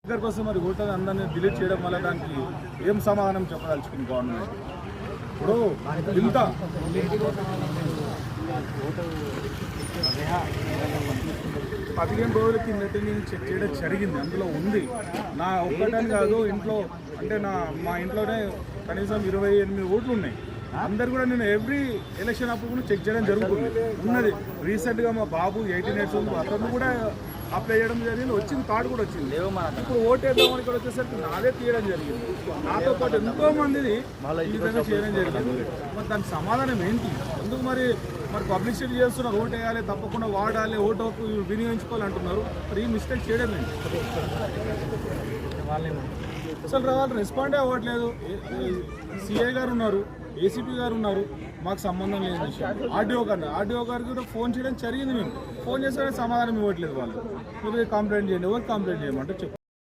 దగ్గర కోసం మరి ఓటర్ అందరినీ డిలీట్ చేయడం వల్ల దానికి ఏం సమాధానం చెప్పదలుచుకుంది గవర్నమెంట్? ఇప్పుడు ఇంత 15 రోజుల కిందట నేను చెక్ చేయడం జరిగింది, అందులో ఉంది. నా ఒక్కటని కాదు, ఇంట్లో అంటే మా ఇంట్లోనే కనీసం 28 ఓట్లు ఉన్నాయి. అందరు కూడా నేను ఎవ్రీ ఎలక్షన్ అప్పుడు చెక్ చేయడం జరుగుతుంది ఉన్నది. రీసెంట్గా మా బాబు 18 ఇయర్స్ ఉంది, అతను కూడా అప్లై చేయడం జరిగింది, వచ్చింది, కార్డు కూడా వచ్చింది. ఇప్పుడు ఓటు వేద్దామని ఇక్కడ వచ్చేసరికి నాదే తీయడం జరిగింది. నాతో పాటు ఎంతో మందిది ఈ విధంగా చేయడం జరిగింది. మరి దానికి సమాధానం ఏంటి? ఎందుకు మరి పబ్లిసిటీ చేస్తున్నారు, ఓటు వేయాలి, తప్పకుండా వాడాలి, ఓటు వినియోగించుకోవాలంటున్నారు. మరి ఈ మిస్టేక్ చేయడం ఏంటి? అసలు వాళ్ళు రెస్పాండే అవ్వట్లేదు. సిఐ గారు ఉన్నారు, ఏసీపీ గారు ఉన్నారు, మాకు సంబంధం లేని విషయం. ఆర్డీఓ గారికి కూడా ఫోన్ చేయడం జరిగింది. మేము ఫోన్ చేస్తే సమాధానం ఇవ్వట్లేదు. వాళ్ళు మీరు కంప్లైంట్ చేయండి, ఎవరు కంప్లైంట్ చేయమంటే చెప్పు.